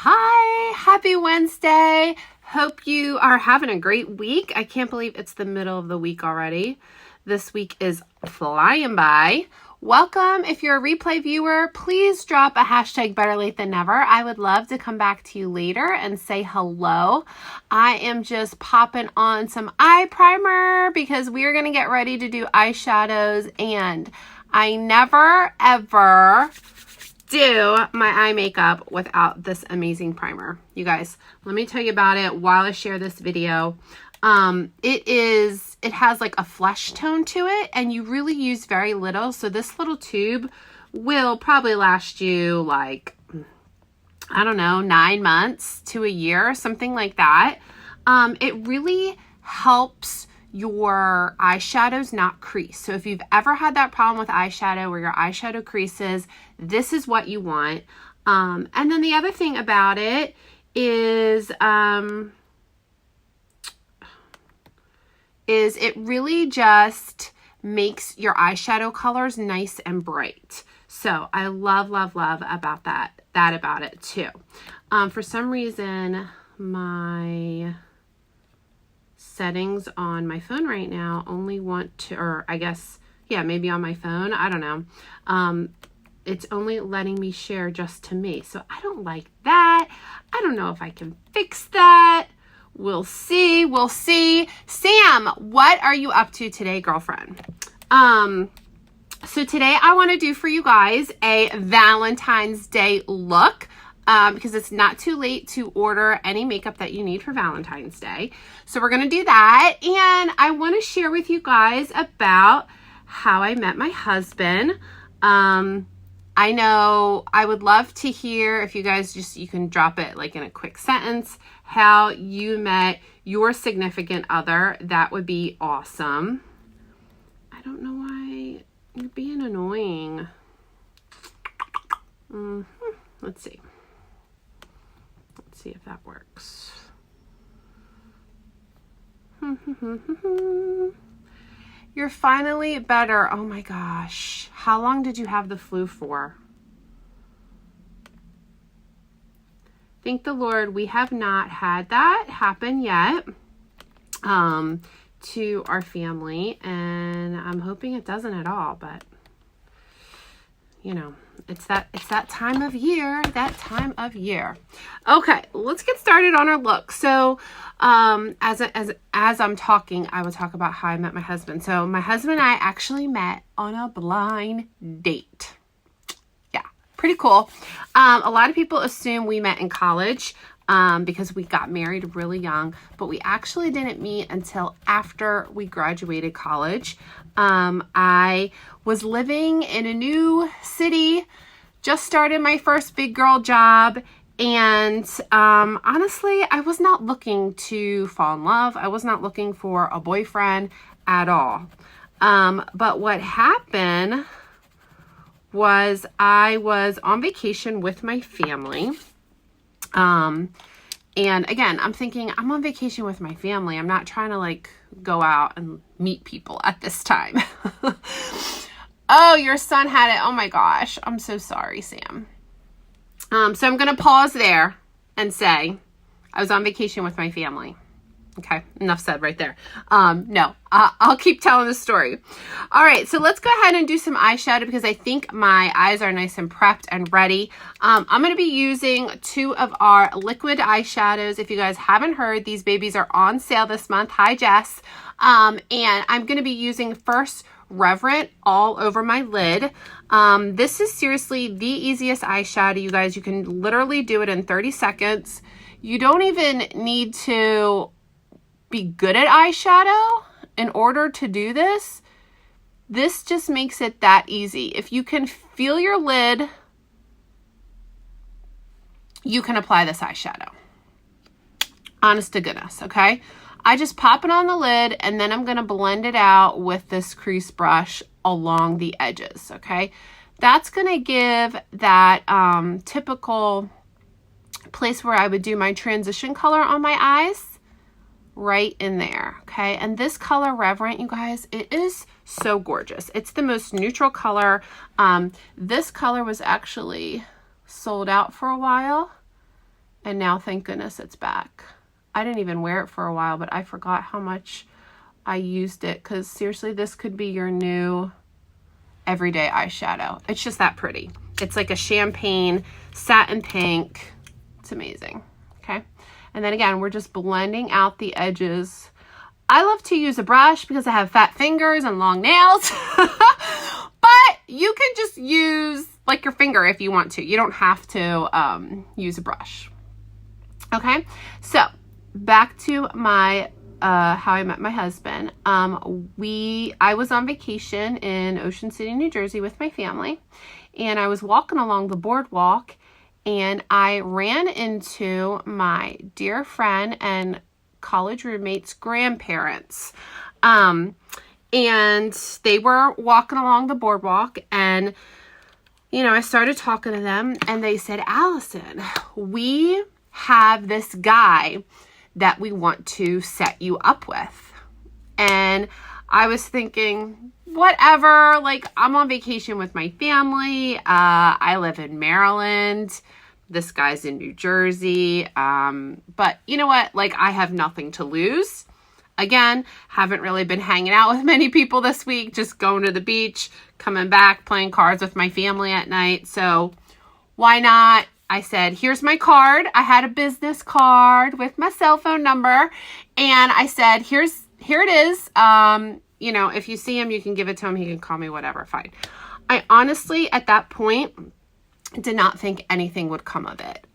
Hi, happy Wednesday. Hope you are having a great week. I can't believe it's the middle of the week already. This week is flying by. Welcome. If you're a replay viewer, please drop a hashtag better late than never. I would love to come back to you later and say hello. I am just popping on some eye primer because we're going to get ready to do eyeshadows, and I never ever do my eye makeup without this amazing primer. You guys, let me tell you about it while I share this video. It has like a flesh tone to it, and you really use very little. So this little tube will probably last you like, I don't know, 9 months to a year, something like that. It really helps your eyeshadows not crease. So if you've ever had that problem with eyeshadow where your eyeshadow creases, this is what you want. And then the other thing about it is it really just makes your eyeshadow colors nice and bright. So I love about that about it too. For some reason, my settings on my phone right now only want to, or I guess, yeah, maybe on my phone, I don't know. It's only letting me share just to me. So I don't like that. I don't know if I can fix that. We'll see. We'll see. Sam, what are you up to today, girlfriend? So today I want to do for you guys a Valentine's Day look. Because it's not too late to order any makeup that you need for Valentine's Day. So we're going to do that. And I want to share with you guys about how I met my husband. I know I would love to hear if you guys you can drop it like in a quick sentence, how you met your significant other. That would be awesome. I don't know why you're being annoying. Let's see. See if that works. You're finally better. Oh my gosh. How long did you have the flu for? Thank the Lord we have not had that happen yet to our family, and I'm hoping it doesn't at all, but you know, it's that time of year, Okay, let's get started on our look. So, as I'm talking, I will talk about how I met my husband. So my husband and I actually met on a blind date. Yeah, pretty cool. A lot of people assume we met in college, because we got married really young, but we actually didn't meet until after we graduated college. I was living in a new city, just started my first big girl job, and honestly, I was not looking to fall in love. I was not looking for a boyfriend at all. But what happened was I was on vacation with my family. And again, I'm thinking I'm on vacation with my family. I'm not trying to like go out and meet people at this time. Oh, your son had it. Oh my gosh. I'm so sorry, Sam. So I'm going to pause there and say I was on vacation with my family. Okay, enough said right there. No, I'll keep telling the story. All right, so let's go ahead and do some eyeshadow because I think my eyes are nice and prepped and ready. I'm going to be using 2 of our liquid eyeshadows. If you guys haven't heard, these babies are on sale this month. Hi, Jess. And I'm going to be using First Reverent all over my lid. This is seriously the easiest eyeshadow, you guys. You can literally do it in 30 seconds. You don't even need to be good at eyeshadow in order to do this. This just makes it that easy. If you can feel your lid, you can apply this eyeshadow. Honest to goodness, okay? I just pop it on the lid, and then I'm going to blend it out with this crease brush along the edges, okay? That's going to give that typical place where I would do my transition color on my eyes right in there, okay? And this color, Reverent, you guys, it is so gorgeous. It's the most neutral color. This color was actually sold out for a while, And now, thank goodness, it's back. I didn't even wear it for a while, but I forgot how much I used it, because seriously, this could be your new everyday eyeshadow. It's just that pretty. It's like a champagne satin pink. It's amazing. Okay. And then again, we're just blending out the edges. I love to use a brush because I have fat fingers and long nails, but you can just use like your finger if you want to. You don't have to use a brush. Okay. So back to my how I met my husband. I was on vacation in Ocean City, New Jersey with my family, and I was walking along the boardwalk, and I ran into my dear friend and college roommate's grandparents. And they were walking along the boardwalk, and I started talking to them, and they said, Allison, we have this guy that we want to set you up with. And I was thinking, whatever, like, I'm on vacation with my family. I live in Maryland. This guy's in New Jersey. But you know what? Like, I have nothing to lose. Again, haven't really been hanging out with many people this week, just going to the beach, coming back, playing cards with my family at night. So why not? I said, here's my card. I had a business card with my cell phone number. And I said, here it is. If you see him, you can give it to him. He can call me, whatever. Fine. I honestly, at that point, did not think anything would come of it.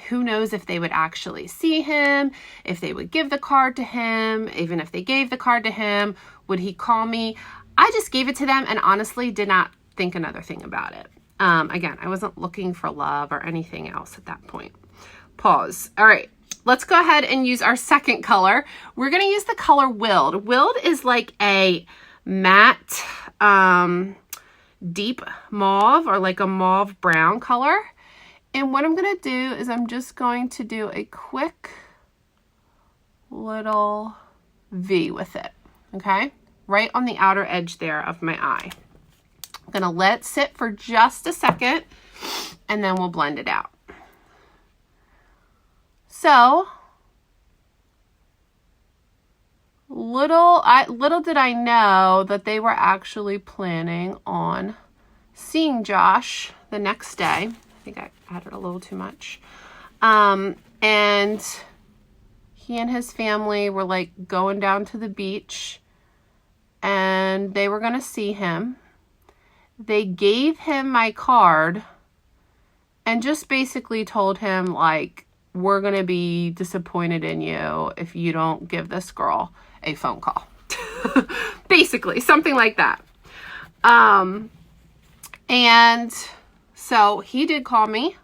Who knows if they would actually see him, if they would give the card to him, even if they gave the card to him, would he call me? I just gave it to them and honestly did not think another thing about it. Again, I wasn't looking for love or anything else at that point. Pause. All right, let's go ahead and use our second color. We're going to use the color Willed. Willed is like a matte, deep mauve, or like a mauve brown color. And what I'm going to do is I'm just going to do a quick little V with it. Okay. Right on the outer edge there of my eye. I'm going to let it sit for just a second, and then we'll blend it out. So, little did I know that they were actually planning on seeing Josh the next day. I think I added a little too much. And he and his family were like going down to the beach, and they were going to see him. They gave him my card and just basically told him, like, we're going to be disappointed in you if you don't give this girl a phone call. Basically, something like that. And so he did call me,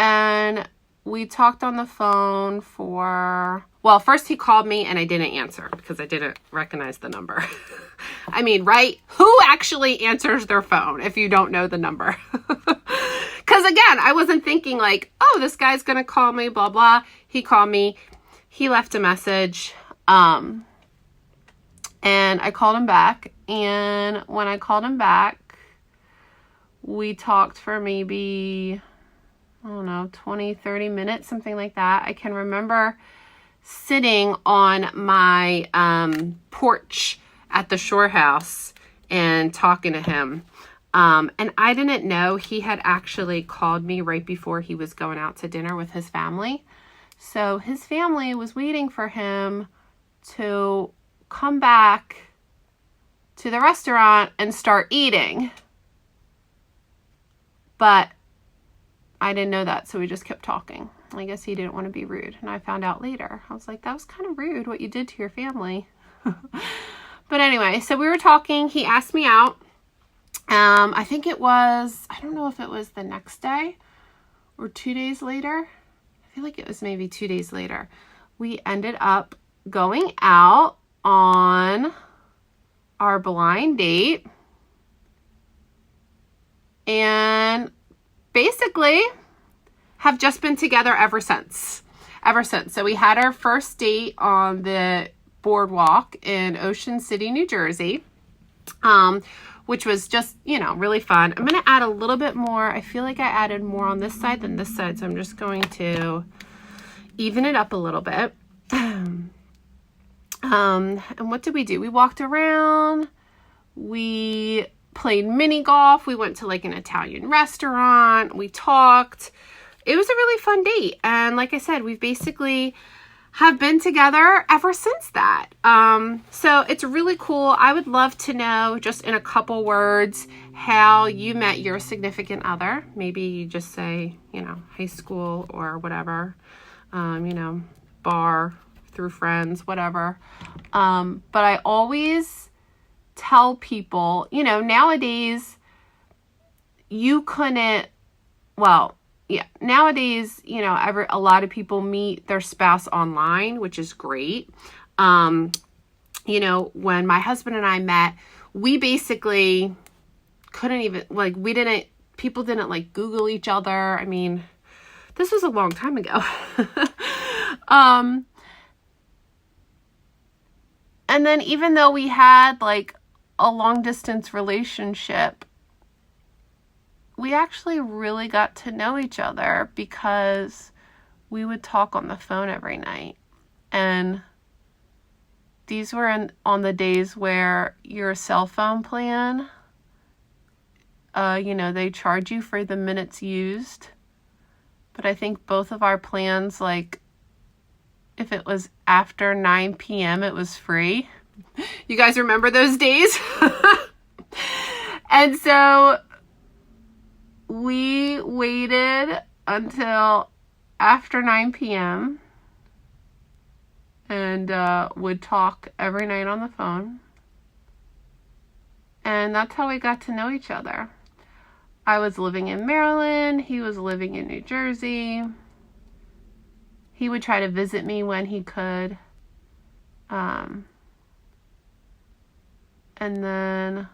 and we talked on the phone for, well, first he called me and I didn't answer because I didn't recognize the number. I mean, right? Who actually answers their phone if you don't know the number? Because again, I wasn't thinking like, oh, this guy's going to call me, blah, blah. He called me. He left a message. And I called him back. And when I called him back, we talked for maybe, I don't know, 20, 30 minutes, something like that. I can remember sitting on my porch at the shore house and talking to him. And I didn't know he had actually called me right before he was going out to dinner with his family. So his family was waiting for him to come back to the restaurant and start eating. But I didn't know that, so we just kept talking. I guess he didn't want to be rude. And I found out later. I was like, that was kind of rude what you did to your family. But anyway, so we were talking. He asked me out. I think it was, I don't know if it was the next day or 2 days later. I feel like it was maybe 2 days later. We ended up going out on our blind date. And basically have just been together ever since. So we had our first date on the boardwalk in Ocean City, New Jersey. which was just, you know, really fun. I'm going to add a little bit more. I feel like I added more on this side than this side, so I'm just going to even it up a little bit. And what did we do? We walked around. We played mini golf. We went to like an Italian restaurant. We talked. It was a really fun date. And like I said, we've basically have been together ever since that. So it's really cool. I would love to know, just in a couple words, how you met your significant other. Maybe you just say, you know, high school or whatever, you know, bar, through friends, whatever. But I always tell people, you know, nowadays you couldn't, well, yeah, nowadays, you know, a lot of people meet their spouse online, which is great. You know, when my husband and I met, we basically couldn't even, like, people didn't like Google each other. I mean, this was a long time ago. And then even though we had like a long distance relationship, we actually really got to know each other because we would talk on the phone every night. And these were on the days where your cell phone plan, you know, they charge you for the minutes used. But I think both of our plans, like, if it was after 9 p.m., it was free. You guys remember those days? And so we waited until after 9 p.m. and would talk every night on the phone. And that's how we got to know each other. I was living in Maryland. He was living in New Jersey. He would try to visit me when he could. And then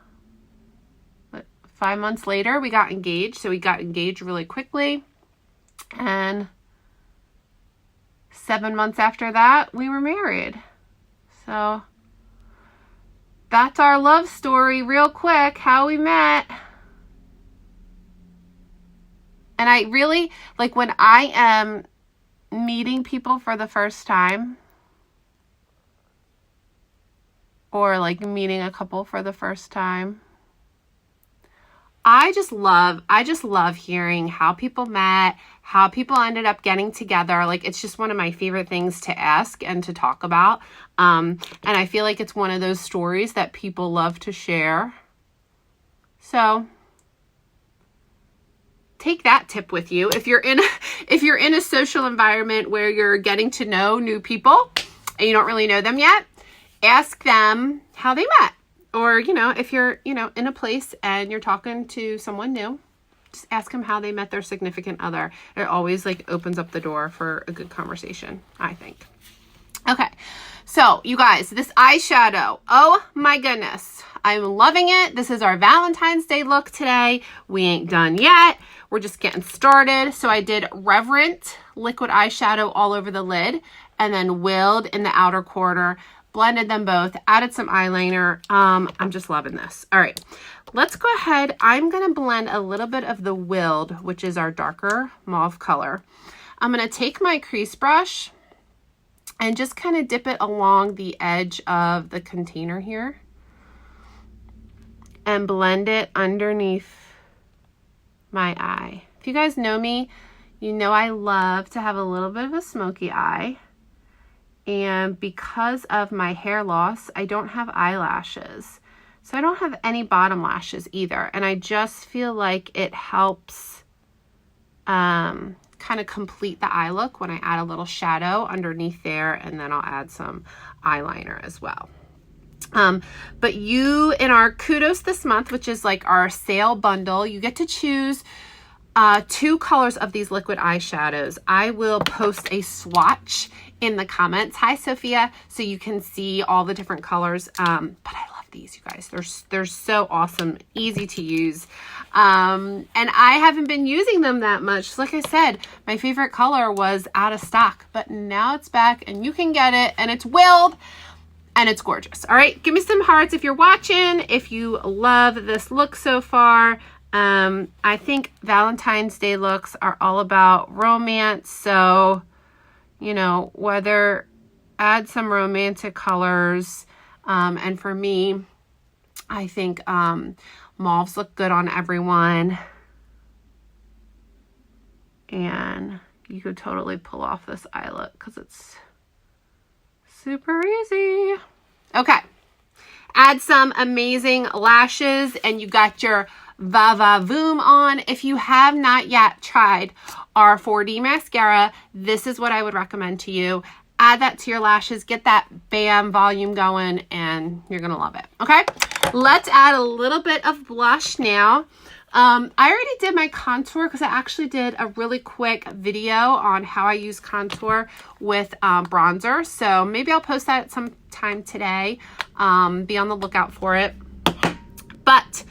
5 months later, we got engaged. So we got engaged really quickly. And 7 months after that, we were married. So that's our love story real quick, how we met. And I really, like, when I am meeting people for the first time, or like meeting a couple for the first time, I just love hearing how people met, how people ended up getting together. Like, it's just one of my favorite things to ask and to talk about. And I feel like it's one of those stories that people love to share. So take that tip with you. If you're in a social environment where you're getting to know new people and you don't really know them yet, ask them how they met. Or, you know, if you're, you know, in a place and you're talking to someone new, just ask them how they met their significant other. It always like opens up the door for a good conversation, I think. Okay. So you guys, this eyeshadow, oh my goodness, I'm loving it. This is our Valentine's Day look today. We ain't done yet. We're just getting started. So I did Reverent liquid eyeshadow all over the lid and then Willed in the outer corner. Blended them both, added some eyeliner. I'm just loving this. All right, let's go ahead. I'm going to blend a little bit of the Willed, which is our darker mauve color. I'm going to take my crease brush and just kind of dip it along the edge of the container here and blend it underneath my eye. If you guys know me, you know I love to have a little bit of a smoky eye. And because of my hair loss, I don't have eyelashes. So I don't have any bottom lashes either. And I just feel like it helps kind of complete the eye look when I add a little shadow underneath there. And then I'll add some eyeliner as well. But you, in our Kudos this month, which is like our sale bundle, you get to choose 2 colors of these liquid eyeshadows. I will post a swatch in the comments. Hi, Sophia. So you can see all the different colors. But I love these, you guys. They're so awesome, easy to use. And I haven't been using them that much. Like I said, my favorite color was out of stock, but now it's back and you can get it and it's Willed. and it's gorgeous. All right, give me some hearts if you're watching, if you love this look so far. I think Valentine's Day looks are all about romance, so, you know, whether add some romantic colors, and for me, I think mauves look good on everyone, and you could totally pull off this eyelet because it's super easy. Okay, add some amazing lashes, and you got your Va Va Voom on. If you have not yet tried our 4D mascara, this is what I would recommend to you. Add that to your lashes, get that bam volume going, and you're gonna love it. Okay, let's add a little bit of blush now. I already did my contour because I actually did a really quick video on how I use contour with bronzer. So maybe I'll post that sometime today. Be on the lookout for it. But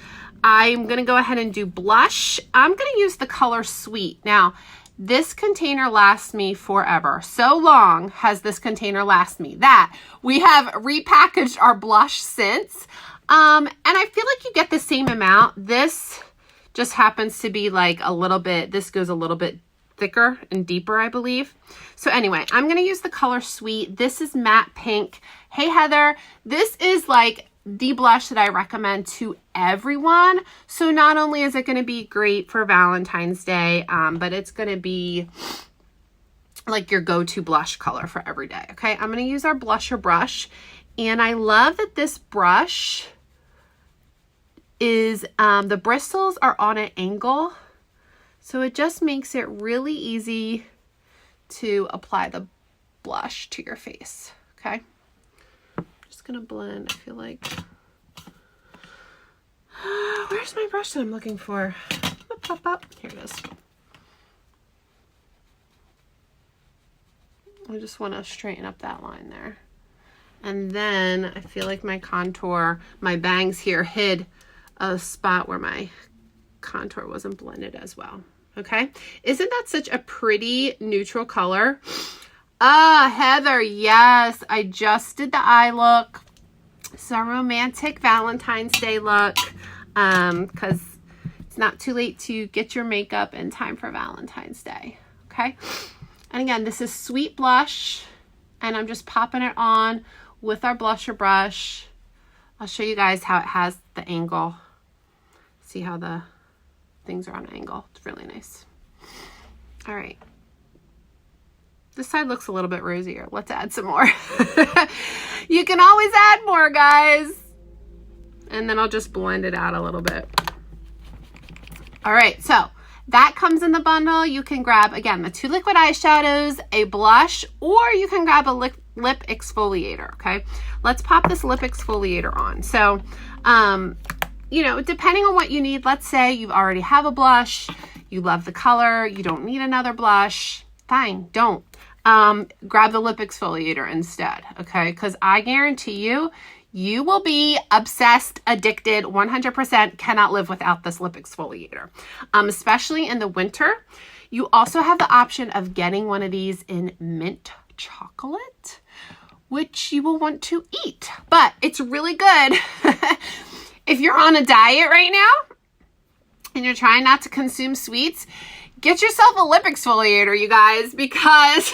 I'm going to go ahead and do blush. I'm going to use the color Sweet. Now, this container lasts me forever. So long has this container lasted me that we have repackaged our blush since. And I feel like you get the same amount. This just happens to be like a little bit, this goes a little bit thicker and deeper, I believe. So anyway, I'm going to use the color Sweet. This is matte pink. Hey, Heather, this is like the blush that I recommend to everyone. So not only is it going to be great for Valentine's Day, but it's going to be like your go-to blush color for every day. Okay, I'm going to use our blusher brush. And I love that this brush is, the bristles are on an angle. So it just makes it really easy to apply the blush to your face. Okay. Just gonna blend, I feel like. Where's my brush that I'm looking for? Up, up, up. Here it is. I just want to straighten up that line there. And then I feel like my contour, my bangs here hid a spot where my contour wasn't blended as well. Okay. Isn't that such a pretty neutral color? Heather, yes, I just did the eye look. So romantic Valentine's Day look, because it's not too late to get your makeup in time for Valentine's Day. Okay. And again, this is Sweet Blush, and I'm just popping it on with our blusher brush. I'll show you guys how it has the angle. See how the things are on an angle. It's really nice. All right. This side looks a little bit rosier. Let's add some more. You can always add more, guys. And then I'll just blend it out a little bit. All right, so that comes in the bundle. You can grab, again, the 2 liquid eyeshadows, a blush, or you can grab a lip exfoliator, okay? Let's pop this lip exfoliator on. So, you know, depending on what you need, let's say you already have a blush, you love the color, you don't need another blush, fine, don't. Grab the lip exfoliator instead, okay? Because I guarantee you, you will be obsessed, addicted, 100% cannot live without this lip exfoliator, especially in the winter. You also have the option of getting one of these in mint chocolate, which you will want to eat, but it's really good. If you're on a diet right now and you're trying not to consume sweets, get yourself a lip exfoliator, you guys, because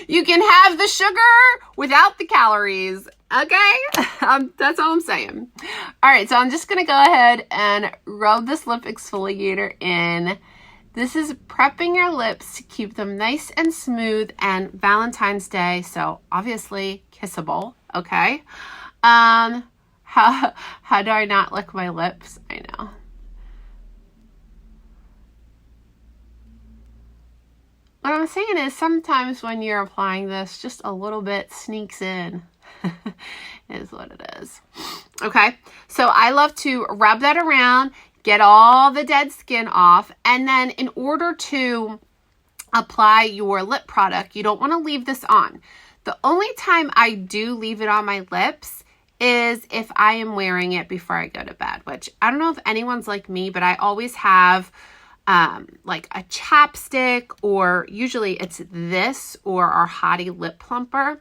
you can have the sugar without the calories, okay? That's all I'm saying. All right, so I'm just going to go ahead and rub this lip exfoliator in. This is prepping your lips to keep them nice and smooth and Valentine's Day, so obviously kissable, okay? How do I not lick my lips? I know. What I'm saying is sometimes when you're applying this, just a little bit sneaks in. Is what it is. Okay, so I love to rub that around, get all the dead skin off, and then in order to apply your lip product, you don't want to leave this on. The only time I do leave it on my lips is if I am wearing it before I go to bed, which I don't know if anyone's like me, but I always have like a chapstick, or usually it's this or our Hottie lip plumper.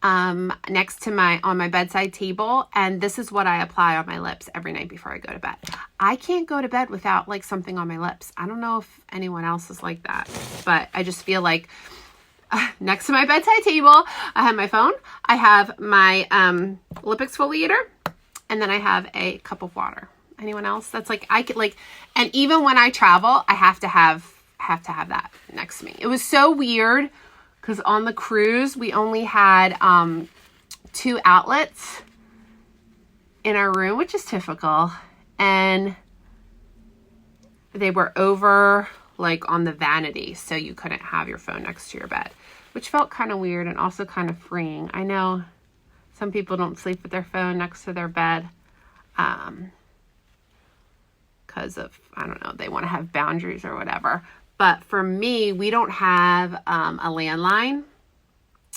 next to on my bedside table, and this is what I apply on my lips every night before I go to bed. I can't go to bed without like something on my lips. I don't know if anyone else is like that, but I just feel like next to my bedside table, I have my phone, I have my lip exfoliator, and then I have a cup of water. Anyone else? That's like, I could like, and even when I travel, I have to have that next to me. It was so weird because on the cruise, we only had 2 outlets in our room, which is typical. And they were over like on the vanity, so you couldn't have your phone next to your bed, which felt kind of weird and also kind of freeing. I know some people don't sleep with their phone next to their bed because of, I don't know, they want to have boundaries or whatever. But for me, we don't have a landline.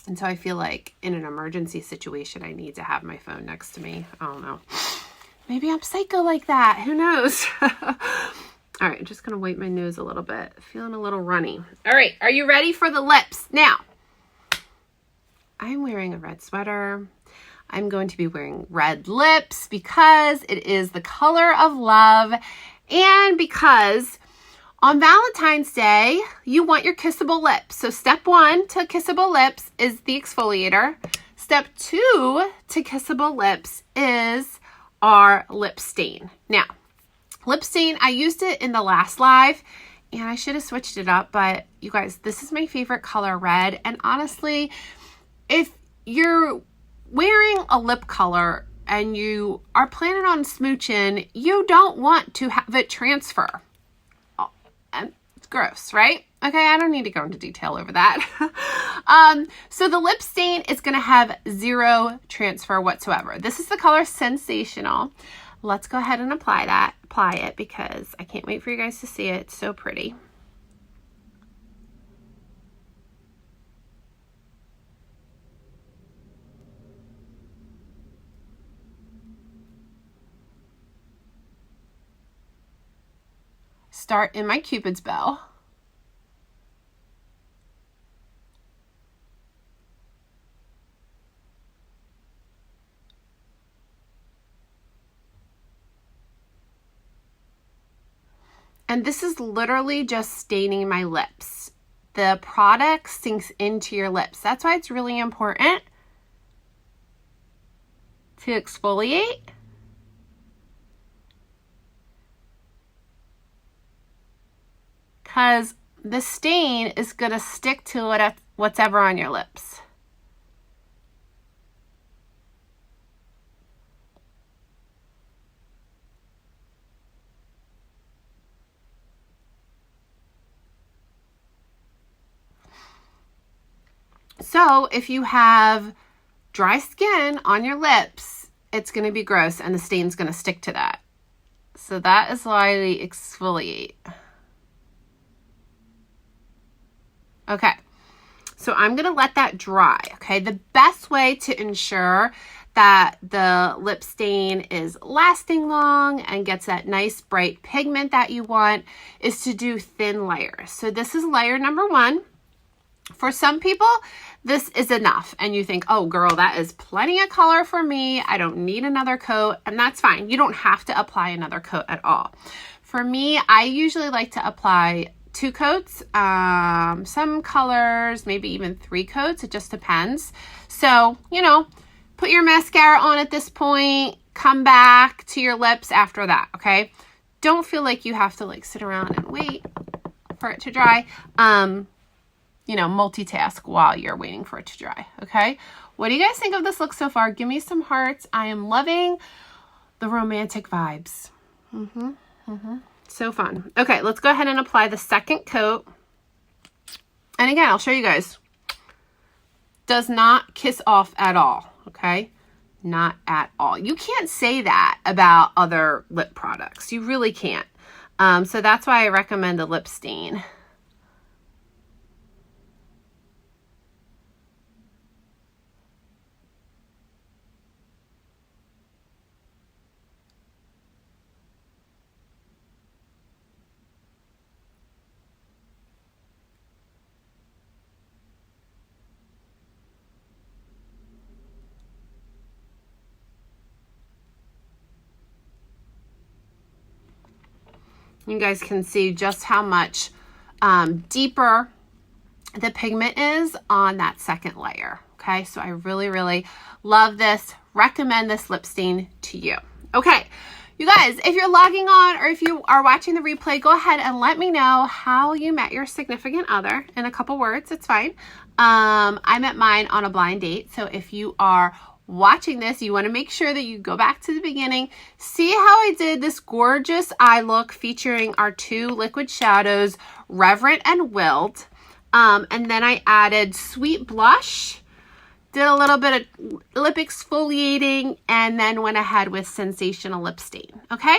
And so I feel like in an emergency situation, I need to have my phone next to me. I don't know. Maybe I'm psycho like that. Who knows? All right, I'm just going to wipe my nose a little bit. Feeling a little runny. All right, are you ready for the lips? Now, I'm wearing a red sweater. I'm going to be wearing red lips because it is the color of love, and because on Valentine's Day, you want your kissable lips. So step 1 to kissable lips is the exfoliator. Step 2 to kissable lips is our lip stain. Now, lip stain, I used it in the last live, and I should have switched it up, but you guys, this is my favorite color, red. And honestly, if you're wearing a lip color and you are planning on smooching, you don't want to have it transfer. It's gross, right? Okay, I don't need to go into detail over that. So the lip stain is going to have 0 transfer whatsoever. This is the color Sensational. Let's go ahead and apply it because I can't wait for you guys to see it. It's so pretty. Start in my Cupid's bow. And this is literally just staining my lips. The product sinks into your lips. That's why it's really important to exfoliate. Because the stain is going to stick to what's ever on your lips. So if you have dry skin on your lips, it's going to be gross and the stain's going to stick to that. So that is why we exfoliate. Okay, so I'm going to let that dry, okay? The best way to ensure that the lip stain is lasting long and gets that nice bright pigment that you want is to do thin layers. So this is layer number 1. For some people, this is enough. And you think, oh girl, that is plenty of color for me. I don't need another coat. And that's fine. You don't have to apply another coat at all. For me, I usually like to apply 2 coats, some colors, maybe even 3 coats. It just depends. So, you know, put your mascara on at this point, come back to your lips after that, okay? Don't feel like you have to like sit around and wait for it to dry. You know, multitask while you're waiting for it to dry, okay? What do you guys think of this look so far? Give me some hearts. I am loving the romantic vibes. So fun. Okay, let's go ahead and apply the second coat. And again, I'll show you guys. Does not kiss off at all, okay? Not at all. You can't say that about other lip products. You really can't. So that's why I recommend the lip stain. You guys can see just how much deeper the pigment is on that second layer. Okay, so I really, really love this. Recommend this lip stain to you. Okay, you guys, if you're logging on or if you are watching the replay, go ahead and let me know how you met your significant other in a couple words. It's fine. I met mine on a blind date. So if you are watching this, you want to make sure that you go back to the beginning, see how I did this gorgeous eye look featuring our two liquid shadows, Reverent and Willed. And then I added Sweet Blush, did a little bit of lip exfoliating, and then went ahead with Sensational Lip Stain. Okay?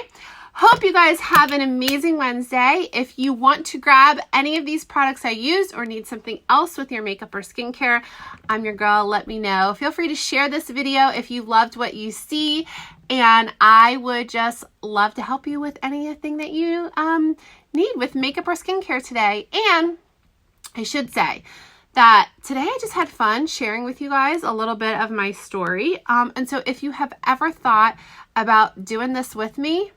Hope you guys have an amazing Wednesday. If you want to grab any of these products I use or need something else with your makeup or skincare, I'm your girl. Let me know. Feel free to share this video if you loved what you see, and I would just love to help you with anything that you need with makeup or skincare today. And I should say that today I just had fun sharing with you guys a little bit of my story. And so if you have ever thought about doing this with me,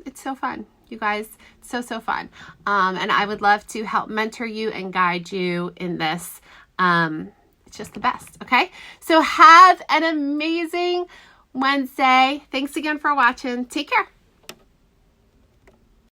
it's so fun, you guys. It's so fun. And I would love to help mentor you and guide you in this. It's just the best. Okay. So have an amazing Wednesday. Thanks again for watching. Take care.